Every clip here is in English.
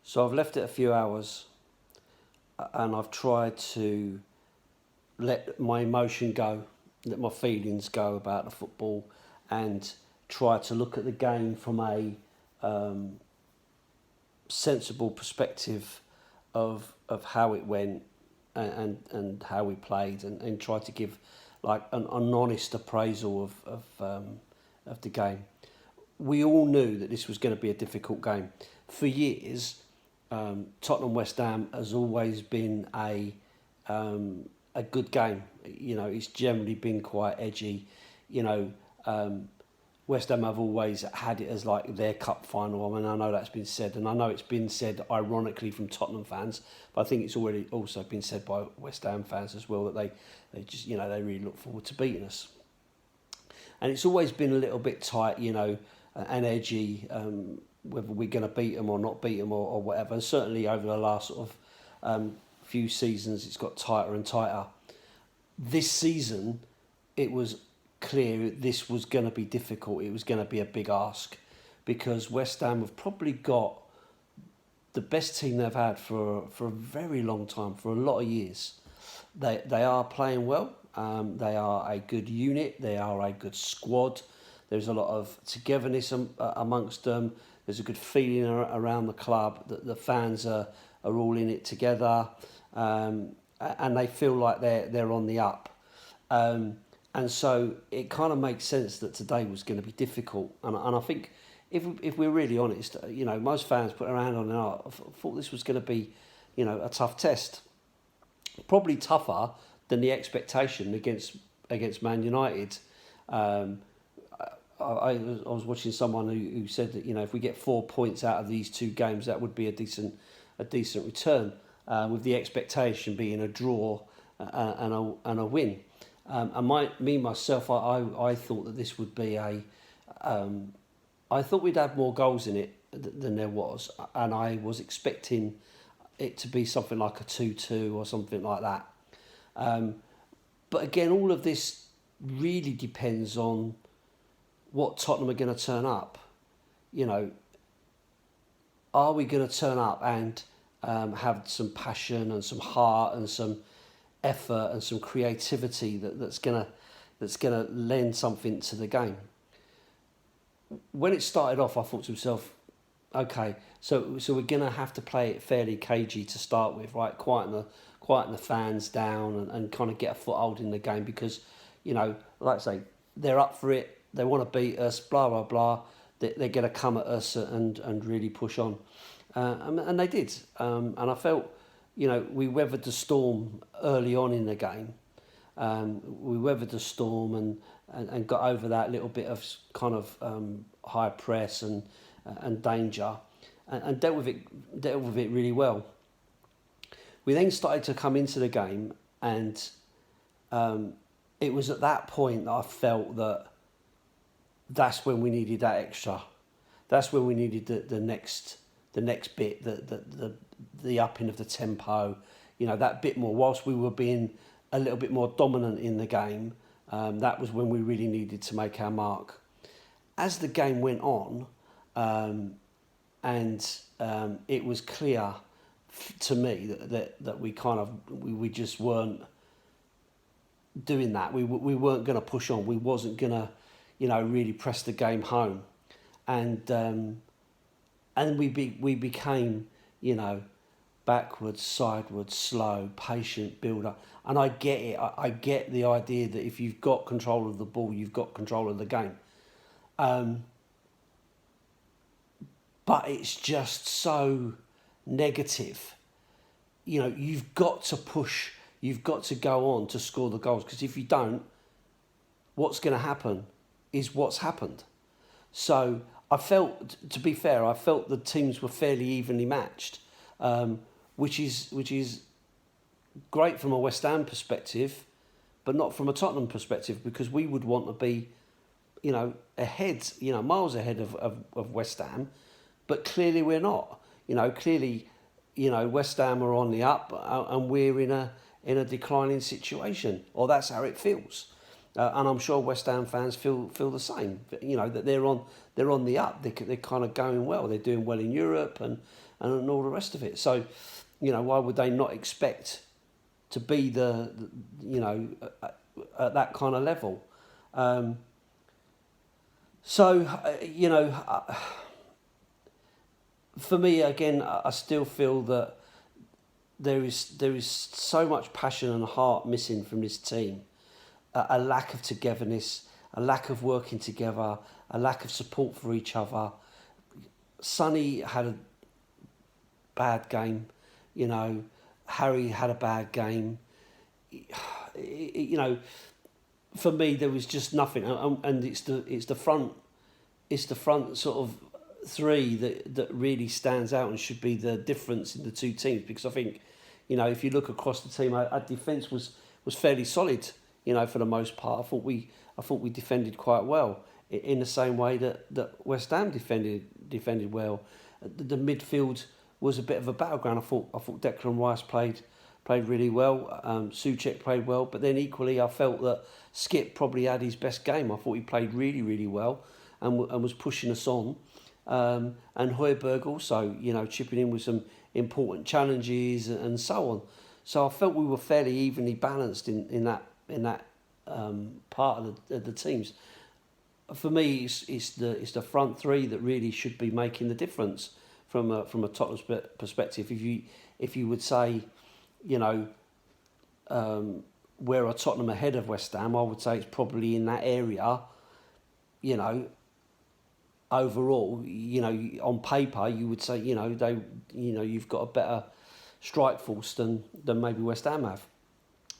So I've left it a few hours, and I've tried to let my emotion go, let my feelings go about the football, and try to look at the game from a sensible perspective of how it went and how we played, and try to give like an honest appraisal of the game. We all knew that this was going to be a difficult game. For years, Tottenham West Ham has always been a good game. You know, it's generally been quite edgy. You know, West Ham have always had it as like their cup final. I mean, I know that's been said, and I know it's been said ironically from Tottenham fans, but I think it's already also been said by West Ham fans as well, that they just, you know, they really look forward to beating us. And it's always been a little bit tight, you know, and edgy, whether we're going to beat them or not beat them or whatever. And certainly over the last sort of few seasons, it's got tighter and tighter. This season, it was clear this was going to be difficult. It was going to be a big ask, because West Ham have probably got the best team they've had for a very long time, for a lot of years. They are playing well. They are a good unit. They are a good squad. There's a lot of togetherness amongst them. There's a good feeling around the club that the fans are all in it together, and they feel like they're on the up. And so it kind of makes sense that today was going to be difficult. And I think if we're really honest, you know, most fans put their hand on their heart, thought this was going to be, you know, a tough test. Probably tougher than the expectation against Man United. I was watching someone who said that, you know, if we get 4 points out of these two games, that would be a decent return, with the expectation being a draw and a win. And myself, I thought that this would be I thought we'd have more goals in it than there was, and I was expecting it to be something like a 2-2 or something like that. But again, all of this really depends on what Tottenham are going to turn up. You know, are we going to turn up and have some passion and some heart and some effort and some creativity that's gonna lend something to the game? When it started off, I thought to myself, okay, so we're gonna have to play it fairly cagey to start with, right? Quieten the fans down and kind of get a foothold in the game, because, you know, like I say, they're up for it. They want to beat us. Blah blah blah. They're going to come at us and really push on, and they did. And I felt, you know, we weathered the storm early on in the game. We weathered the storm and got over that little bit of kind of high press and danger, and dealt with it really well. We then started to come into the game, and it was at that point that I felt that that's when we needed that extra. That's when we needed the next bit, the upping of the tempo, you know, that bit more. Whilst we were being a little bit more dominant in the game, that was when we really needed to make our mark. As the game went on, it was clear to me that we just weren't doing that. We weren't going to push on. We wasn't going to, you know, really press the game home, and we became, you know, backwards, sideways, slow, patient build up. And I get it. I get the idea that if you've got control of the ball, you've got control of the game. But it's just so negative. You know, you've got to push. You've got to go on to score the goals, because if you don't, what's going to happen is what's happened. So I felt, to be fair, the teams were fairly evenly matched, which is great from a West Ham perspective, but not from a Tottenham perspective, because we would want to be, you know, ahead, you know, miles ahead of West Ham, but clearly we're not. You know, clearly, you know, West Ham are on the up, and we're in a declining situation, or that's how it feels. And I'm sure West Ham fans feel the same. You know, that they're on the up. They're kind of going well. They're doing well in Europe and all the rest of it. So, you know, why would they not expect to be you know, at that kind of level? You know, for me, again, I still feel that there is so much passion and heart missing from this team. A lack of togetherness, a lack of working together, a lack of support for each other. Sonny had a bad game, you know. Harry had a bad game. You know, for me there was just nothing, and it's the front sort of three that really stands out and should be the difference in the two teams, because I think, you know, if you look across the team, our defence was fairly solid, you know, for the most part. I thought we defended quite well in the same way that West Ham defended well. The midfield was a bit of a battleground. I thought Declan Rice played really well. Souček played well, but then equally I felt that Skip probably had his best game. I thought he played really, really well and was pushing us on. And Højbjerg also, you know, chipping in with some important challenges and so on. So I felt we were fairly evenly balanced in that part of the teams. For me, it's the front three that really should be making the difference from a Tottenham perspective. If you would say, you know, where are Tottenham ahead of West Ham, I would say it's probably in that area. You know, overall, you know, on paper, you would say, you know, you've got a better strike force than maybe West Ham have.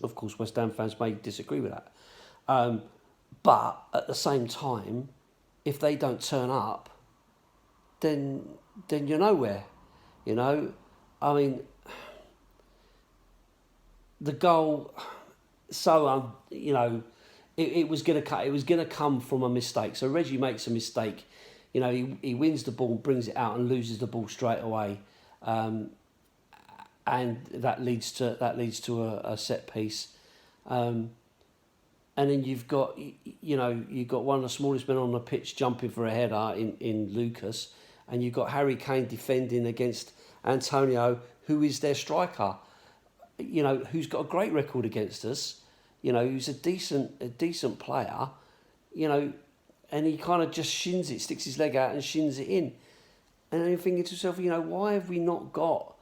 Of course, West Ham fans may disagree with that. But at the same time, if they don't turn up, then you're nowhere. You know, I mean, the goal. So you know, it was gonna come from a mistake. So Reggie makes a mistake. You know, he wins the ball, brings it out, and loses the ball straight away, and that leads to a set piece. And then you've got one of the smallest men on the pitch jumping for a header in Lucas, and you've got Harry Kane defending against Antonio, who is their striker. You know, who's got a great record against us. You know, who's a decent player. You know, and he kind of just shins it, sticks his leg out and shins it in. And then you're thinking to yourself, you know, why have we not got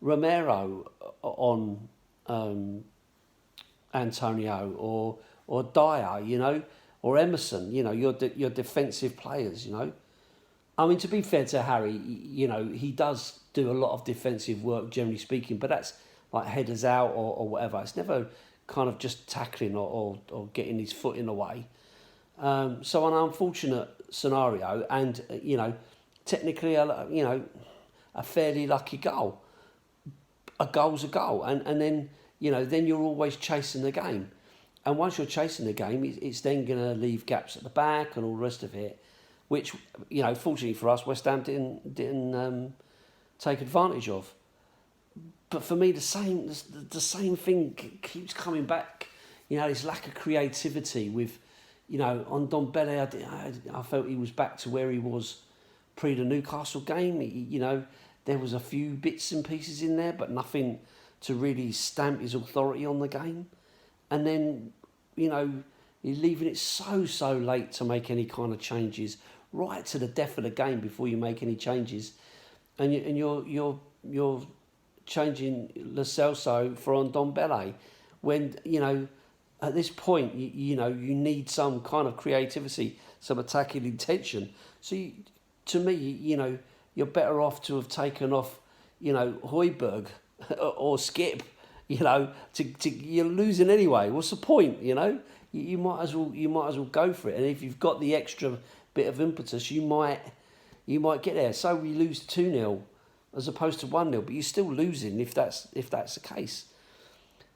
Romero on Antonio or Dyer, you know, or Emerson, you know, your defensive players, you know. I mean, to be fair to Harry, you know, he does do a lot of defensive work, generally speaking, but that's like headers out or whatever. It's never kind of just tackling or getting his foot in the way. So an unfortunate scenario, and, you know, technically, you know, a fairly lucky goal. A goal's a goal, and then, you know, then you're always chasing the game. And once you're chasing the game, it's then going to leave gaps at the back and all the rest of it, which, you know, fortunately for us, West Ham didn't take advantage of. But for me, the same thing keeps coming back. You know, this lack of creativity with, you know, on Ndombele, I felt he was back to where he was pre the Newcastle game. You know, there was a few bits and pieces in there, but nothing to really stamp his authority on the game. And then, you know, you're leaving it so late to make any kind of changes, right to the death of the game before you make any changes, and you're changing Lo Celso for Ndombele, when, you know, at this point you know you need some kind of creativity, some attacking intention. So to me, you know, you're better off to have taken off, you know, Højbjerg or Skip. You know, you're losing anyway. What's the point? You know, you might as well go for it. And if you've got the extra bit of impetus, you might get there. So we lose 2-0 as opposed to 1-0, but you're still losing if that's the case.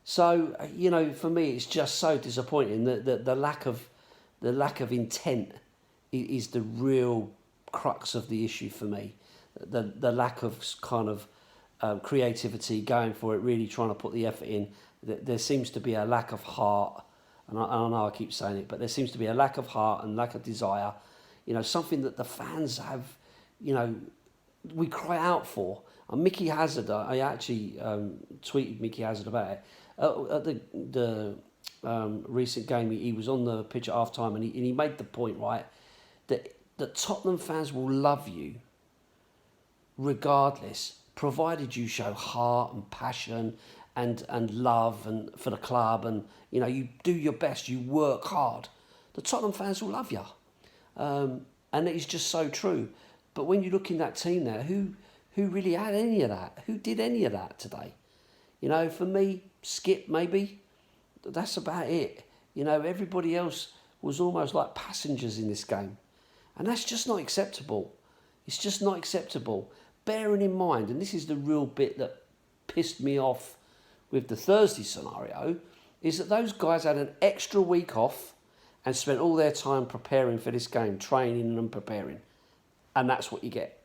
So, you know, for me, it's just so disappointing that the lack of intent is the real crux of the issue for me. The lack of kind of creativity, going for it, really trying to put the effort in. There seems to be a lack of heart, and I know I keep saying it, but there seems to be a lack of heart and lack of desire, something that the fans have, we cry out for. And Mickey Hazard, I actually tweeted Mickey Hazard about it. At the recent game, he was on the pitch at half time, and he made the point, right, that Tottenham fans will love you regardless, provided you show heart and passion and love and for the club, and you do your best, you work hard. The Tottenham fans will love you, and it is just so true. But when you look in that team there, who really had any of that? Who did any of that today? For me, Skip maybe. That's about it. Everybody else was almost like passengers in this game, and that's just not acceptable. It's just not acceptable. Bearing in mind, and this is the real bit that pissed me off with the Thursday scenario, is that those guys had an extra week off and spent all their time preparing for this game, training and preparing. And that's what you get.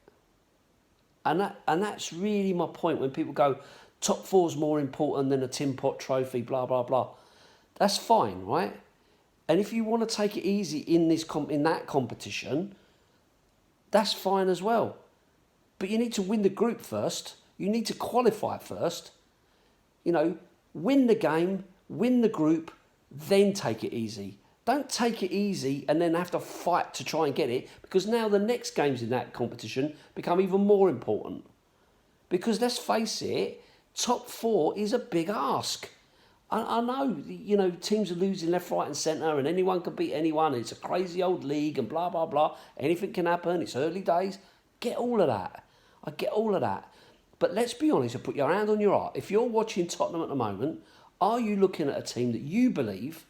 And that's really my point when people go, top four's more important than a Tin Pot trophy, blah, blah, blah. That's fine, right? And if you want to take it easy in that competition, that's fine as well. But you need to win the group first. You need to qualify first. Win the game, win the group, then take it easy. Don't take it easy and then have to fight to try and get it, because now the next games in that competition become even more important. Because let's face it, top four is a big ask. I know, teams are losing left, right and centre, and anyone can beat anyone. It's a crazy old league and blah, blah, blah. Anything can happen. It's early days. Get all of that. I get all of that. But let's be honest and put your hand on your heart. If you're watching Tottenham at the moment, are you looking at a team that you believe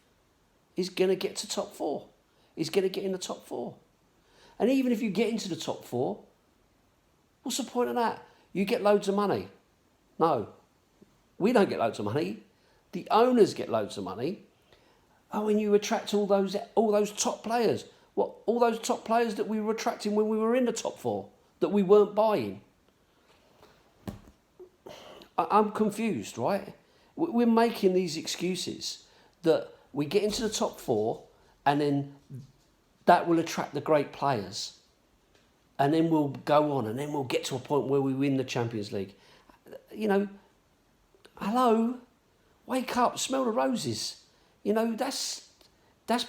is going to get to top four? Is going to get in the top four? And even if you get into the top four, what's the point of that? You get loads of money. No, we don't get loads of money. The owners get loads of money. Oh, and you attract all those top players. What, all those top players that we were attracting when we were in the top four, that we weren't buying? I'm confused, right? We're making these excuses that we get into the top four and then that will attract the great players. And then we'll go on and then we'll get to a point where we win the Champions League. Hello? Wake up, smell the roses. That's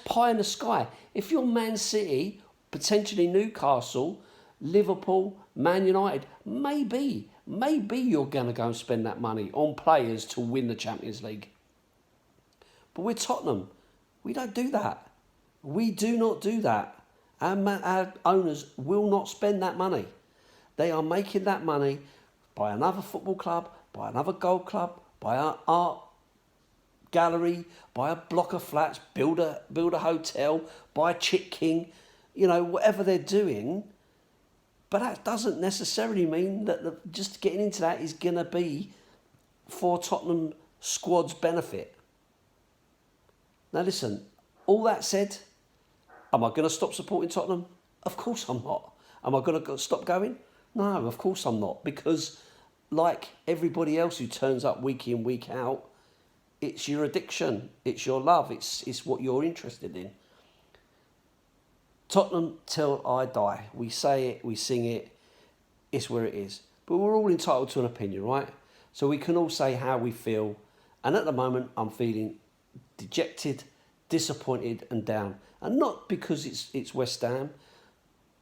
pie in the sky. If you're Man City, potentially Newcastle, Liverpool, Man United, maybe you're going to go and spend that money on players to win the Champions League. But we're Tottenham. We don't do that. We do not do that. Our owners will not spend that money. They are making that money by another football club, by another golf club, by an art gallery, by a block of flats, build a hotel, buy a Chick King, whatever they're doing. But that doesn't necessarily mean that just getting into that is going to be for Tottenham squad's benefit. Now listen, all that said, am I going to stop supporting Tottenham? Of course I'm not. Am I going to stop going? No, of course I'm not. Because like everybody else who turns up week in, week out, it's your addiction, it's your love, it's what you're interested in. Tottenham till I die. We say it, we sing it, it's where it is. But we're all entitled to an opinion, right? So we can all say how we feel. And at the moment, I'm feeling dejected, disappointed and down. And not because it's West Ham.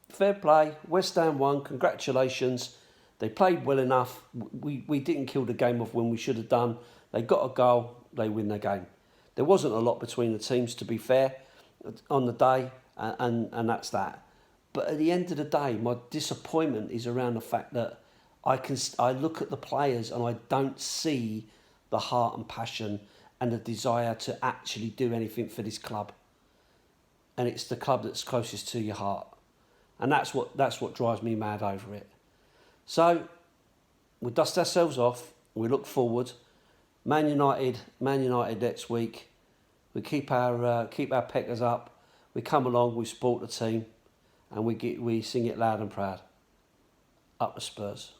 Fair play, West Ham won, congratulations. They played well enough. We didn't kill the game off when we should have done. They got a goal, they win the game. There wasn't a lot between the teams, to be fair, on the day, and that's that. But at the end of the day, my disappointment is around the fact that I look at the players and I don't see the heart and passion and the desire to actually do anything for this club. And it's the club that's closest to your heart. And that's what drives me mad over it. So we dust ourselves off, we look forward. Man United next week. We keep our peckers up. We come along, we support the team, and we sing it loud and proud. Up the Spurs.